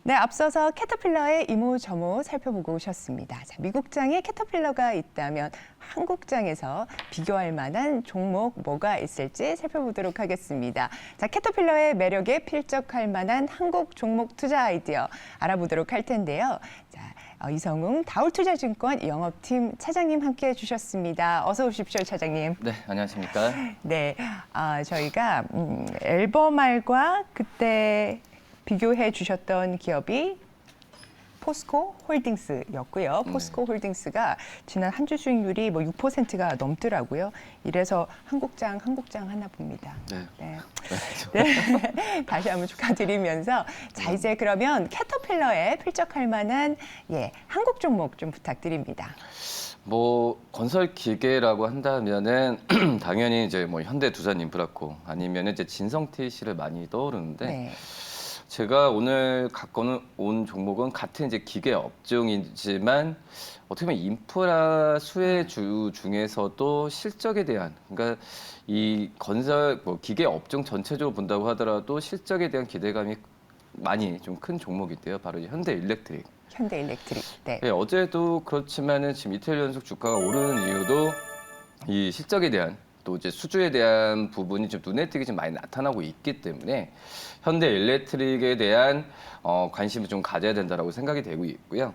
네, 앞서서 캐터필러의 이모저모 살펴보고 오셨습니다. 자, 미국장에 캐터필러가 있다면 한국장에서 비교할 만한 종목 뭐가 있을지 살펴보도록 하겠습니다. 자, 캐터필러의 매력에 필적할 만한 한국 종목 투자 아이디어 알아보도록 할 텐데요. 자, 이성웅 다올투자증권 영업팀 차장님 함께해 주셨습니다. 어서 오십시오, 차장님. 네, 안녕하십니까. 네, 저희가 앨범알과 그때 비교해 주셨던 기업이 포스코 홀딩스였고요. 포스코 홀딩스가 지난 한 주 수익률이 뭐 6%가 넘더라고요. 이래서 한국장 하나 봅니다. 네. 네. 네. 다시 한번 축하드리면서 자, 이제 그러면 캐터필러에 필적할 만한 한국 종목 좀 부탁드립니다. 뭐 건설 기계라고 한다면은 당연히 이제 뭐 현대두산인프라코 아니면 이제 진성TC를 많이 떠오르는데 네. 제가 오늘 갖고 온 종목은 같은 이제 기계 업종이지만 어떻게 보면 인프라 수혜주 중에서도 실적에 대한, 그러니까 이 건설 뭐 기계 업종 전체적으로 본다고 하더라도 실적에 대한 기대감이 많이 좀 큰 종목인데요. 바로 이 현대일렉트릭. 현대일렉트릭. 네. 네, 어제도 그렇지만은 지금 이틀 연속 주가가 오르는 이유도 이 실적에 대한 또 이제 수주에 대한 부분이 좀 눈에 띄게 좀 많이 나타나고 있기 때문에 현대일렉트릭에 대한 관심을 좀 가져야 된다라고 생각이 되고 있고요.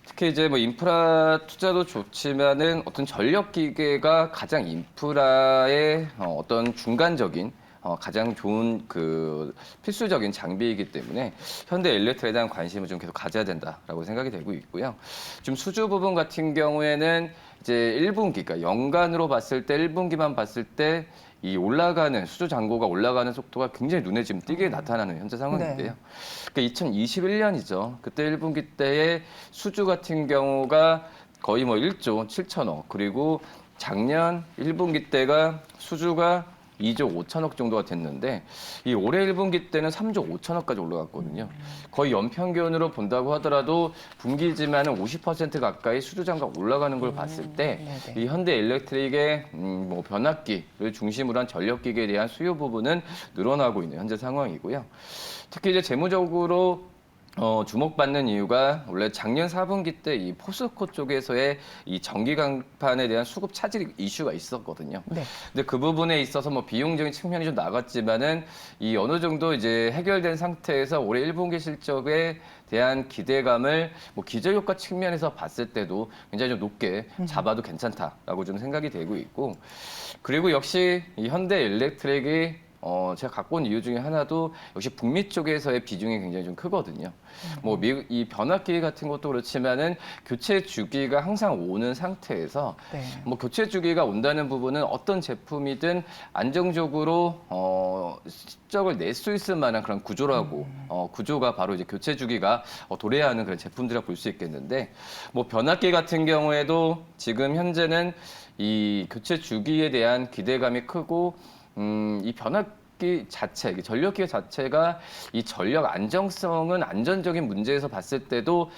특히 이제 뭐 인프라 투자도 좋지만은 어떤 전력 기계가 가장 인프라의 어떤 중간적인 가장 좋은 그 필수적인 장비이기 때문에 현대일렉트릭에 대한 관심을 좀 계속 가져야 된다라고 생각이 되고 있고요. 좀 수주 부분 같은 경우에는 이제 1분기, 그러니까 연간으로 봤을 때 1분기만 봤을 때 이 올라가는 수주 잔고가 올라가는 속도가 굉장히 눈에 지금 띄게 나타나는 현재 상황인데요. 그러니까 2021년이죠. 그때 1분기 때의 수주 같은 경우가 거의 뭐 1조 7천억, 그리고 작년 1분기 때가 수주가 2조 5천억 정도가 됐는데 이 올해 1분기 때는 3조 5천억까지 올라갔거든요. 거의 연평균으로 본다고 하더라도 분기지만은 50% 가까이 수주장가 올라가는 걸 봤을 때 이 현대일렉트릭의 뭐 변압기를 중심으로 한 전력기계에 대한 수요 부분은 늘어나고 있는 현재 상황이고요. 특히 이제 재무적으로 주목받는 이유가 원래 작년 4분기 때 이 포스코 쪽에서의 이 전기 강판에 대한 수급 차질 이슈가 있었거든요. 네. 근데 그 부분에 있어서 뭐 비용적인 측면이 좀 나갔지만은 이 어느 정도 이제 해결된 상태에서 올해 1분기 실적에 대한 기대감을 뭐 기저효과 측면에서 봤을 때도 굉장히 좀 높게 잡아도 괜찮다라고 좀 생각이 되고 있고, 그리고 역시 이 현대일렉트릭이 제가 갖고 온 이유 중에 하나도 역시 북미 쪽에서의 비중이 굉장히 좀 크거든요. 뭐 미국 이 변압기 같은 것도 그렇지만은 교체 주기가 항상 오는 상태에서 뭐 교체 주기가 온다는 부분은 어떤 제품이든 안정적으로 실적을 낼 수 있을 만한 그런 구조라고 구조가 바로 이제 교체 주기가 도래하는 그런 제품들이라 볼 수 있겠는데, 뭐 변압기 같은 경우에도 지금 현재는 이 교체 주기에 대한 기대감이 크고 이 변압기 자체, 전력기계 자체가 이 전력 안정성은 안전적인 문제에서 봤을 때도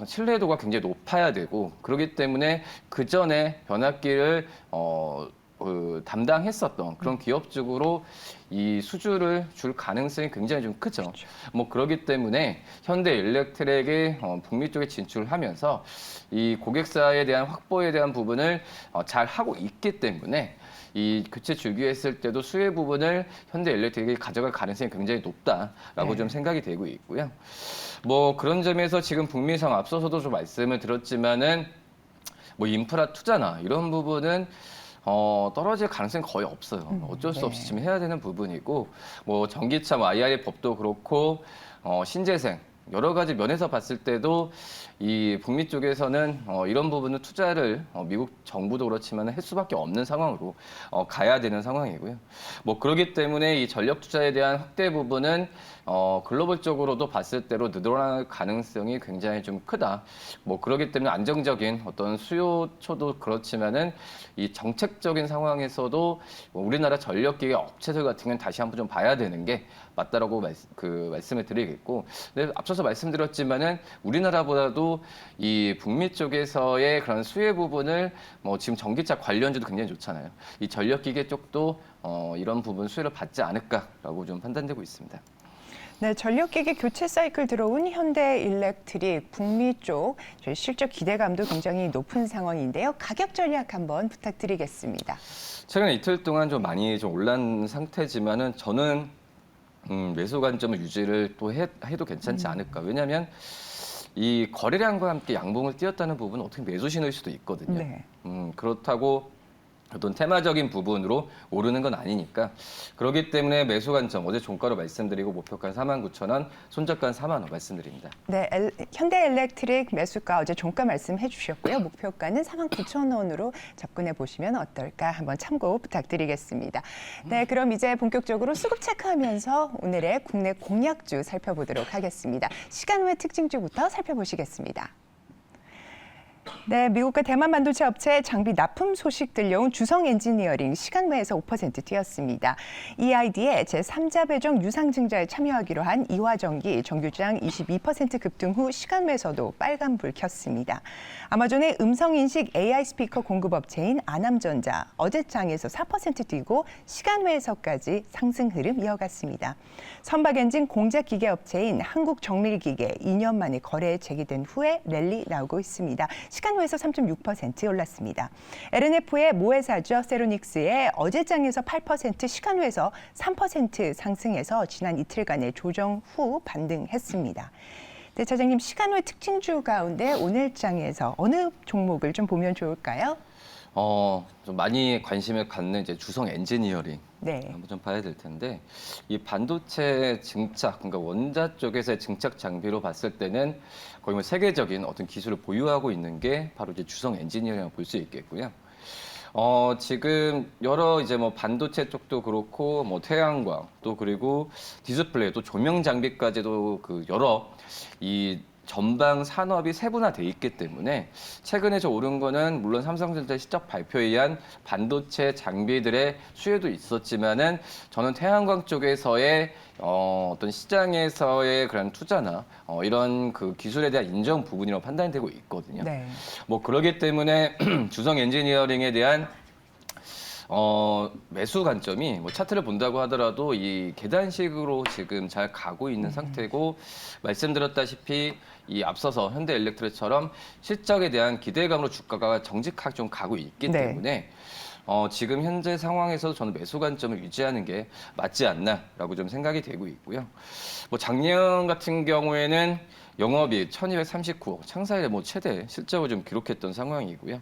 신뢰도가 굉장히 높아야 되고, 그렇기 때문에 그 전에 변압기를 담당했었던 그런 기업 쪽으로 이 수주를 줄 가능성이 굉장히 좀 크죠. 그렇죠. 뭐 그렇기 때문에 현대일렉트릭이 북미 쪽에 진출을 하면서 이 고객사에 대한 확보에 대한 부분을 잘 하고 있기 때문에 이 교체 주기했을 때도 수혜 부분을 현대일렉트릭이 가져갈 가능성이 굉장히 높다라고 좀 생각이 되고 있고요. 뭐 그런 점에서 지금 북미상 앞서서도 좀 말씀을 드렸지만은 뭐 인프라 투자나 이런 부분은 떨어질 가능성이 거의 없어요. 어쩔 수 없이 지금 해야 되는 부분이고, 뭐 전기차, 뭐 IRA 법도 그렇고 신재생 여러 가지 면에서 봤을 때도 이 북미 쪽에서는 이런 부분은 투자를 미국 정부도 그렇지만 할 수밖에 없는 상황으로 가야 되는 상황이고요. 뭐 그렇기 때문에 이 전력 투자에 대한 확대 부분은 글로벌적으로도 봤을 때로 늘어날 가능성이 굉장히 좀 크다. 뭐 그렇기 때문에 안정적인 어떤 수요처도 그렇지만은 이 정책적인 상황에서도 우리나라 전력기계 업체들 같은 경우는 다시 한번 좀 봐야 되는 게 맞다라고 말씀을 드리겠고, 근데 앞서서 말씀드렸지만은 우리나라보다도 이 북미 쪽에서의 그런 수혜 부분을 뭐 지금 전기차 관련주도 굉장히 좋잖아요. 이 전력기계 쪽도 이런 부분 수혜를 받지 않을까라고 좀 판단되고 있습니다. 네, 전력기기 교체 사이클 들어온 현대일렉트릭 북미 쪽 저희 실적 기대감도 굉장히 높은 상황인데요. 가격 전략 한번 부탁드리겠습니다. 최근 이틀 동안 좀 많이 좀 올란 상태지만은 저는 매수 관점을 유지를 또 해도 괜찮지 않을까. 왜냐하면 이 거래량과 함께 양봉을 띄었다는 부분은 어떻게 매수 신호일 수도 있거든요. 네. 그렇다고 어떤 테마적인 부분으로 오르는 건 아니니까 그렇기 때문에 매수 관점 어제 종가로 말씀드리고 목표가는 49,000원, 손절가는 4만 원 말씀드립니다. 네, 현대일렉트릭 매수가 어제 종가 말씀해 주셨고요. 목표가는 49,000원으로 접근해 보시면 어떨까 한번 참고 부탁드리겠습니다. 네, 그럼 이제 본격적으로 수급 체크하면서 오늘의 국내 공약주 살펴보도록 하겠습니다. 시간 외 특징주부터 살펴보시겠습니다. 네, 미국과 대만 반도체 업체 장비 납품 소식 들려온 주성 엔지니어링 시간외에서 5% 뛰었습니다. EID의 제3자 배정 유상증자에 참여하기로 한 이화전기 정규장 22% 급등 후 시간외에서도 빨간불 켰습니다. 아마존의 음성인식 AI 스피커 공급업체인 아남전자 어제장에서 4% 뛰고 시간외에서까지 상승 흐름 이어갔습니다. 선박엔진 공작기계 업체인 한국정밀기계 2년 만에 거래에 제기된 후에 랠리 나오고 있습니다. 시간외에서 3.6% 올랐습니다. LNF의 모회사죠. 세로닉스의 어제장에서 8%, 시간외에서 3% 상승해서 지난 이틀간의 조정 후 반등했습니다. 네, 차장님, 시간외 특징주 가운데 오늘 장에서 어느 종목을 좀 보면 좋을까요? 좀 많이 관심을 갖는 이제 주성 엔지니어링 네. 한번 좀 봐야 될 텐데 이 반도체 증착, 그러니까 원자 쪽에서의 증착 장비로 봤을 때는 거의 뭐 세계적인 어떤 기술을 보유하고 있는 게 바로 이제 주성 엔지니어링을 볼 수 있겠고요. 지금 여러 이제 뭐 반도체 쪽도 그렇고 뭐 태양광 또 그리고 디스플레이 또 조명 장비까지도 그 여러 이 전방 산업이 세분화돼 있기 때문에 최근에 저 오른 거는 물론 삼성전자 실적 발표에 의한 반도체 장비들의 수혜도 있었지만은 저는 태양광 쪽에서의 어떤 시장에서의 그런 투자나 이런 그 기술에 대한 인정 부분이라고 판단이 되고 있거든요. 네. 뭐 그러기 때문에 주성 엔지니어링에 대한 매수 관점이 뭐 차트를 본다고 하더라도 이 계단식으로 지금 잘 가고 있는 상태고 말씀드렸다시피 이 앞서서 현대일렉트릭처럼 실적에 대한 기대감으로 주가가 정직하게 좀 가고 있기 네. 때문에 지금 현재 상황에서 저는 매수 관점을 유지하는 게 맞지 않나라고 좀 생각이 되고 있고요. 뭐 작년 같은 경우에는 영업이익 1239억, 창사일에 뭐 최대 실적을 좀 기록했던 상황이고요.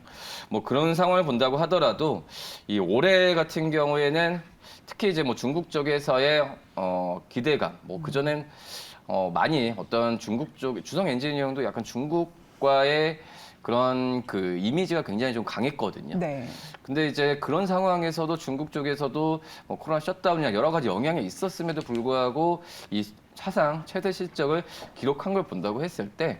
뭐 그런 상황을 본다고 하더라도 이 올해 같은 경우에는 특히 이제 뭐 중국 쪽에서의 기대감, 뭐 그전엔 많이 어떤 중국 쪽 주성 엔지니어링도 약간 중국과의 그런 그 이미지가 굉장히 좀 강했거든요. 네. 근데 이제 그런 상황에서도 중국 쪽에서도 뭐 코로나 셧다운이나 여러 가지 영향이 있었음에도 불구하고 이 사상 최대 실적을 기록한 걸 본다고 했을 때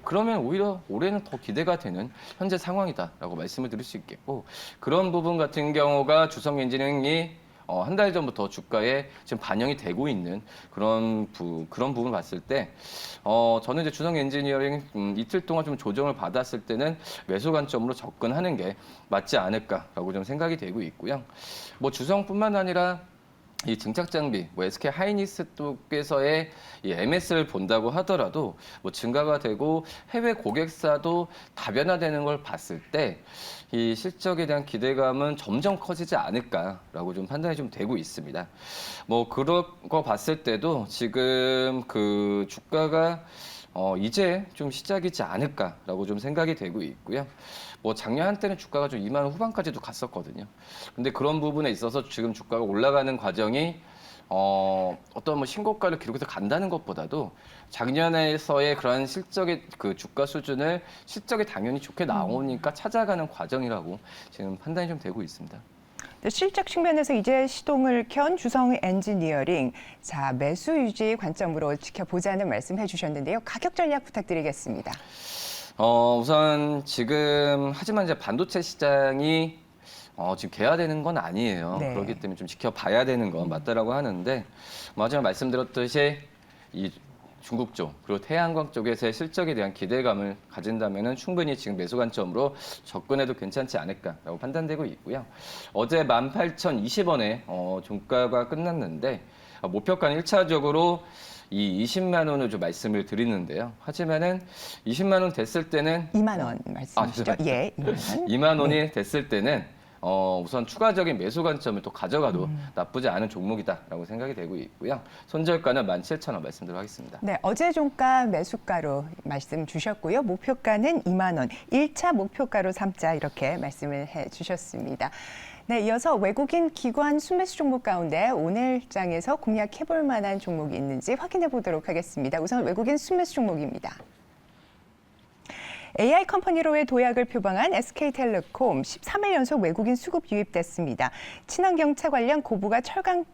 그러면 오히려 올해는 더 기대가 되는 현재 상황이다라고 말씀을 드릴 수 있겠고 그런 부분 같은 경우가 주성 엔지니어링이 한 달 전부터 주가에 지금 반영이 되고 있는 그런 부분을 봤을 때 저는 이제 주성 엔지니어링 이틀 동안 좀 조정을 받았을 때는 매수 관점으로 접근하는 게 맞지 않을까라고 좀 생각이 되고 있고요. 뭐 주성뿐만 아니라 이 증착 장비, 뭐 SK 하이닉스 쪽에서의 이 MS를 본다고 하더라도 뭐 증가가 되고 해외 고객사도 다변화되는 걸 봤을 때 이 실적에 대한 기대감은 점점 커지지 않을까라고 좀 판단이 좀 되고 있습니다. 뭐 그런 거 봤을 때도 지금 그 주가가 이제 좀 시작이지 않을까라고 좀 생각이 되고 있고요. 뭐 작년 한때는 주가가 좀 2만 원 후반까지도 갔었거든요. 근데 그런 부분에 있어서 지금 주가가 올라가는 과정이 어떤 뭐 신고가를 기록해서 간다는 것보다도 작년에서의 그런 실적의 그 주가 수준을 실적이 당연히 좋게 나오니까 찾아가는 과정이라고 지금 판단이 좀 되고 있습니다. 네, 실적 측면에서 이제 시동을 켠 주성 엔지니어링, 자 매수 유지 관점으로 지켜보자는 말씀해 주셨는데요. 가격 전략 부탁드리겠습니다. 우선 지금 하지만 이제 반도체 시장이 지금 개화되는 건 아니에요. 네. 그렇기 때문에 좀 지켜봐야 되는 건 맞다라고 하는데 마지막 말씀드렸듯이 이 중국 쪽 그리고 태양광 쪽에서의 실적에 대한 기대감을 가진다면은 충분히 지금 매수 관점으로 접근해도 괜찮지 않을까라고 판단되고 있고요. 어제 18,020원에 종가가 끝났는데 목표가는 1차적으로 이 20만 원을 좀 말씀을 드리는데요. 하지만은 20만 원 됐을 때는 2만 원 말씀이시죠? 죄송합니다. 예, 2만 원. 2만 원이 됐을 때는 우선 추가적인 매수 관점을 또 가져가도 나쁘지 않은 종목이다라고 생각이 되고 있고요. 손절가는 17,000원 말씀드리도록 하겠습니다. 네, 어제 종가 매수가로 말씀 주셨고요. 목표가는 2만 원, 1차 목표가로 삼자 이렇게 말씀을 해 주셨습니다. 네, 이어서 외국인 기관 순매수 종목 가운데 오늘 장에서 공략해볼 만한 종목이 있는지 확인해 보도록 하겠습니다. 우선 외국인 순매수 종목입니다. AI 컴퍼니로의 도약을 표방한 SK텔레콤 13일 연속 외국인 수급 유입됐습니다. 친환경차 관련 고부가 철강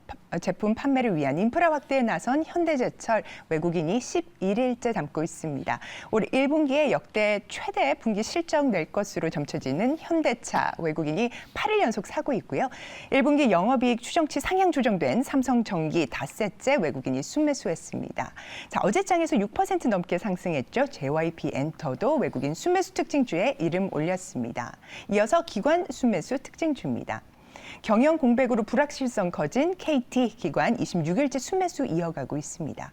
제품 판매를 위한 인프라 확대에 나선 현대제철 외국인이 11일째 담고 있습니다. 올 1분기에 역대 최대 분기 실적 낼 것으로 점쳐지는 현대차 외국인이 8일 연속 사고 있고요. 1분기 영업이익 추정치 상향 조정된 삼성전기 닷새째 외국인이 순매수했습니다. 자, 어제장에서 6% 넘게 상승했죠. JYP 엔터도 외국인 순매수 특징주에 이름 올렸습니다. 이어서 기관 순매수 특징주입니다. 경영 공백으로 불확실성 커진 KT 기관 26일째 순매수 이어가고 있습니다.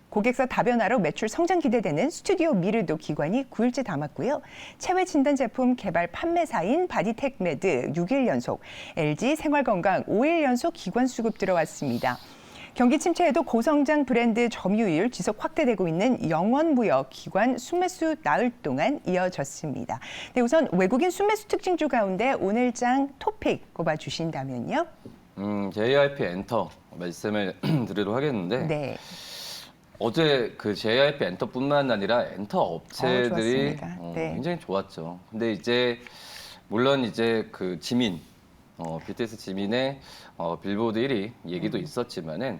고객사 다변화로 매출 성장 기대되는 스튜디오 미르도 기관이 9일째 담았고요. 체외 진단 제품 개발 판매사인 바디텍메드 6일 연속, LG 생활건강 5일 연속 기관 수급 들어왔습니다. 경기 침체에도 고성장 브랜드 점유율 지속 확대되고 있는 영원무역 기관 순매수 나흘 동안 이어졌습니다. 네, 우선 외국인 순매수 특징주 가운데 오늘장 토픽 꼽아주신다면요. JYP 엔터 말씀을 드리도록 하겠는데 네. 어제 그 JYP 엔터뿐만 아니라 엔터 업체들이 좋았습니다. 네. 굉장히 좋았죠. 근데 이제 물론 이제 그 지민 BTS 지민의 빌보드 1위 얘기도 있었지만은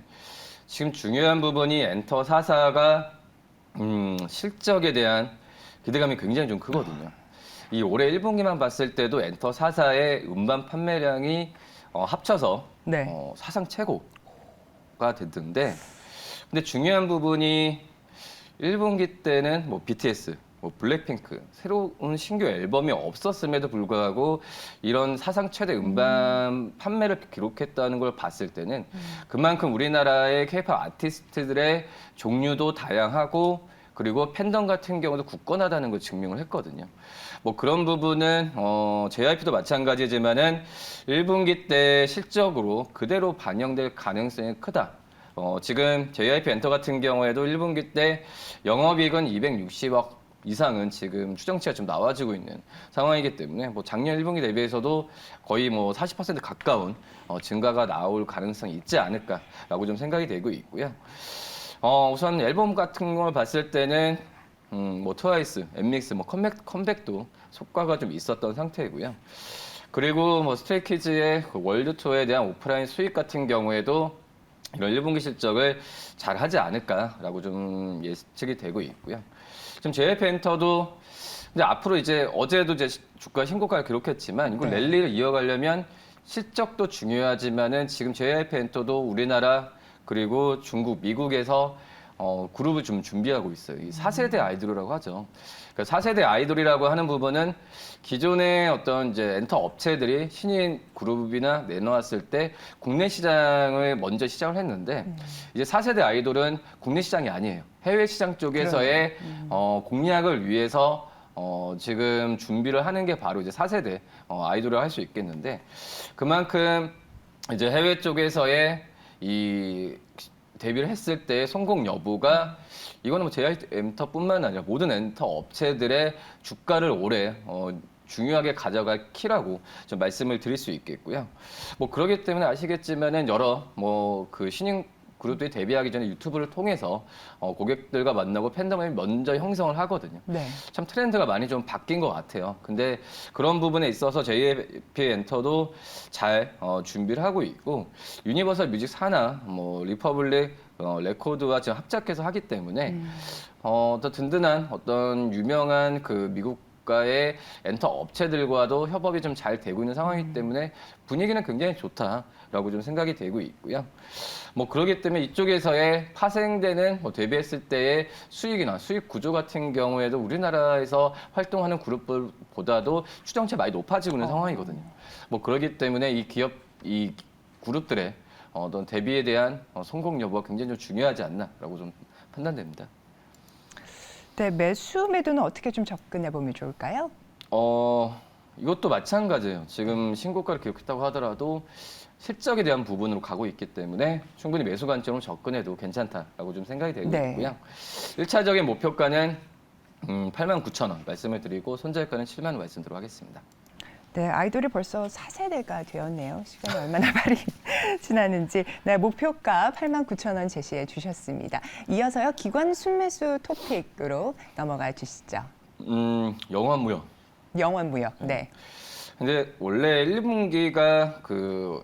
지금 중요한 부분이 엔터 4사가 실적에 대한 기대감이 굉장히 좀 크거든요. 이 올해 1분기만 봤을 때도 엔터 4사의 음반 판매량이 합쳐서 네. 사상 최고가 됐는데 근데 중요한 부분이 1분기 때는 뭐 BTS 블랙핑크 새로운 신규 앨범이 없었음에도 불구하고 이런 사상 최대 음반 판매를 기록했다는 걸 봤을 때는 그만큼 우리나라의 K-팝 아티스트들의 종류도 다양하고 그리고 팬덤 같은 경우도 굳건하다는 걸 증명을 했거든요. 뭐 그런 부분은 JYP도 마찬가지지만은 1분기 때 실적으로 그대로 반영될 가능성이 크다. 지금 JYP 엔터 같은 경우에도 1분기 때 영업이익은 260억 이상은 지금 추정치가 좀 나와지고 있는 상황이기 때문에 뭐 작년 1분기 대비해서도 거의 뭐 40% 가까운 증가가 나올 가능성이 있지 않을까라고 좀 생각이 되고 있고요. 우선 앨범 같은 걸 봤을 때는 뭐 트와이스, 엠믹스 뭐 컴백도 효과가 좀 있었던 상태이고요. 그리고 뭐 스트레이키즈의 그 월드 투어에 대한 오프라인 수익 같은 경우에도 이런 1분기 실적을 잘 하지 않을까라고 좀 예측이 되고 있고요. 지금 JYP 엔터도 이제 앞으로 이제 어제도 이제 주가 신고가를 기록했지만 이걸 네. 랠리를 이어가려면 실적도 중요하지만은 지금 JYP 엔터도 우리나라 그리고 중국, 미국에서 그룹을 좀 준비하고 있어요. 이 4세대 아이돌이라고 하죠. 그러니까 4세대 아이돌이라고 하는 부분은 기존의 어떤 이제 엔터 업체들이 신인 그룹이나 내놓았을 때 국내 시장을 먼저 시작을 했는데 이제 4세대 아이돌은 국내 시장이 아니에요. 해외 시장 쪽에서의 공략을 위해서 지금 준비를 하는 게 바로 이제 4세대 아이돌을 할 수 있겠는데 그만큼 이제 해외 쪽에서의 이 데뷔를 했을 때 성공 여부가 이거는 뭐 JYP 엔터뿐만 아니라 모든 엔터 업체들의 주가를 올해 중요하게 가져갈 키라고 좀 말씀을 드릴 수 있겠고요. 뭐 그러기 때문에 아시겠지만은 여러 뭐 그 신인 그룹들이 데뷔하기 전에 유튜브를 통해서 고객들과 만나고 팬덤을 먼저 형성을 하거든요. 네. 참 트렌드가 많이 좀 바뀐 것 같아요. 근데 그런 부분에 있어서 JYP 엔터도 잘 준비를 하고 있고 유니버설 뮤직 사나 뭐 리퍼블릭 레코드와 지금 합작해서 하기 때문에 더 든든한 어떤 유명한 그 미국 국가의 엔터 업체들과도 협업이 좀 잘 되고 있는 상황이기 때문에 분위기는 굉장히 좋다라고 좀 생각이 되고 있고요. 뭐 그렇기 때문에 이쪽에서의 파생되는 뭐 데뷔했을 때의 수익이나 수익 구조 같은 경우에도 우리나라에서 활동하는 그룹보다도 추정치 많이 높아지고 있는 상황이거든요. 뭐 그렇기 때문에 이 그룹들의 어떤 데뷔에 대한 성공 여부가 굉장히 좀 중요하지 않나라고 좀 판단됩니다. 네, 매수 매도는 어떻게 좀 접근해 보면 좋을까요? 이것도 마찬가지예요. 지금 신고가를 기록했다고 하더라도 실적에 대한 부분으로 가고 있기 때문에 충분히 매수 관점으로 접근해도 괜찮다라고 좀 생각이 되고 네. 있고요. 1차적인 목표가는 89,000원 말씀을 드리고 손절가는 7만 원 말씀드리도록 하겠습니다. 네, 아이돌이 벌써 4세대가 되었네요. 시간이 얼마나 빨리 지나는지. 네, 목표가 89,000원 제시해 주셨습니다. 이어서요, 기관 순매수 토픽으로 넘어가 주시죠. 영화무역. 영원무역. 네. 근데 원래 1분기가 그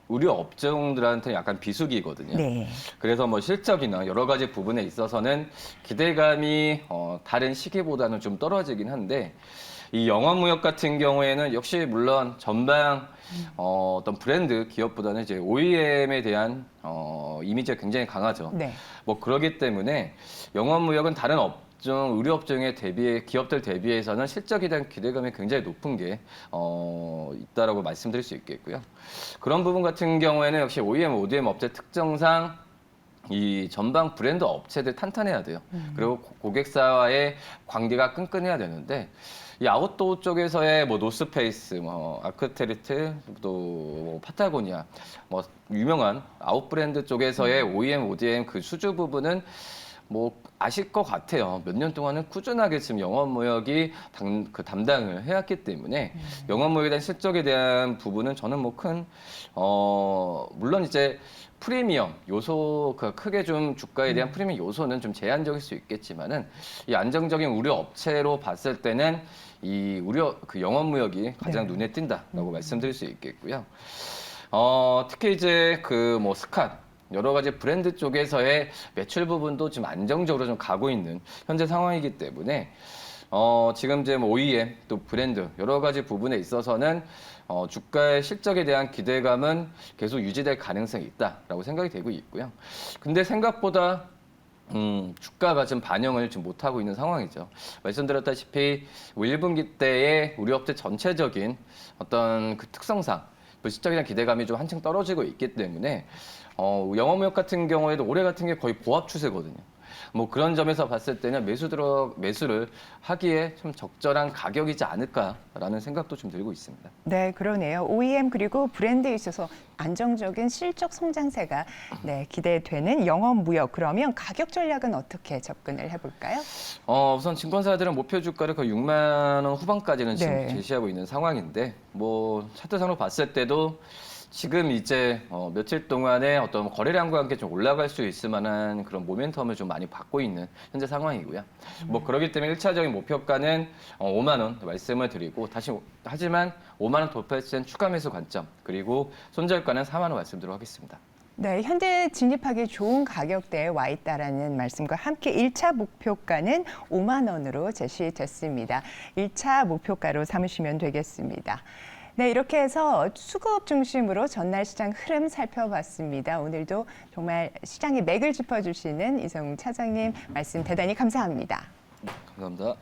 의료 업종들한테 약간 비수기거든요. 네. 그래서 뭐 실적이나 여러 가지 부분에 있어서는 기대감이 다른 시기보다는 좀 떨어지긴 한데 이 영화무역 같은 경우에는 역시 물론 전방 어떤 브랜드 기업보다는 이제 OEM에 대한 이미지가 굉장히 강하죠. 네. 뭐 그러기 때문에 영화무역은 다른 업종, 의료 업종에 대비해 기업들 대비해서는 실적에 대한 기대감이 굉장히 높은 게 있다라고 말씀드릴 수 있겠고요. 그런 부분 같은 경우에는 역시 OEM, ODM 업체 특성상 이 전방 브랜드 업체들 탄탄해야 돼요. 그리고 고객사와의 관계가 끈끈해야 되는데 이 아웃도어 쪽에서의 뭐 노스페이스, 뭐 아크테리트, 또 파타고니아, 뭐 유명한 아웃 브랜드 쪽에서의 OEM, ODM 그 수주 부분은 뭐 아실 것 같아요. 몇 년 동안은 꾸준하게 지금 영업무역이 담당을 해왔기 때문에 영업무역에 대한 실적에 대한 부분은 저는 뭐 큰 물론 이제 프리미엄 요소가 크게 좀 주가에 대한 프리미엄 요소는 좀 제한적일 수 있겠지만은 이 안정적인 의료 업체로 봤을 때는 이 의료 그 영업무역이 가장 네. 눈에 띈다라고 말씀드릴 수 있겠고요. 특히 이제 그 뭐 스캇 여러 가지 브랜드 쪽에서의 매출 부분도 지금 안정적으로 좀 가고 있는 현재 상황이기 때문에 지금 이제 뭐 OEM 또 브랜드 여러 가지 부분에 있어서는 주가의 실적에 대한 기대감은 계속 유지될 가능성이 있다라고 생각이 되고 있고요. 근데 생각보다 주가가 지금 반영을 지금 못하고 있는 상황이죠. 말씀드렸다시피 1분기 때의 우리 업체 전체적인 어떤 그 특성상 실적에 대한 기대감이 좀 한층 떨어지고 있기 때문에 영업무역 같은 경우에도 올해 같은 게 거의 보합 추세거든요. 뭐 그런 점에서 봤을 때는 매수를 하기에 좀 적절한 가격이지 않을까라는 생각도 좀 들고 있습니다. 네, 그러네요. OEM 그리고 브랜드에 있어서 안정적인 실적 성장세가 네, 기대되는 영업무역. 그러면 가격 전략은 어떻게 접근을 해볼까요? 우선 증권사들은 목표 주가를 거의 6만 원 후반까지는 지금 네. 제시하고 있는 상황인데 뭐 차트상으로 봤을 때도 지금 이제 며칠 동안에 어떤 거래량과 함께 좀 올라갈 수 있을 만한 그런 모멘텀을 좀 많이 받고 있는 현재 상황이고요. 뭐 그렇기 때문에 1차적인 목표가는 5만 원 말씀을 드리고 하지만 5만 원 돌파했을 땐 추가 매수 관점 그리고 손절가는 4만 원 말씀드리도록 하겠습니다. 네, 현재 진입하기 좋은 가격대에 와 있다라는 말씀과 함께 1차 목표가는 5만 원으로 제시됐습니다. 1차 목표가로 삼으시면 되겠습니다. 네, 이렇게 해서 수급 중심으로 전날 시장 흐름 살펴봤습니다. 오늘도 정말 시장의 맥을 짚어주시는 이성웅 차장님 말씀 대단히 감사합니다. 감사합니다.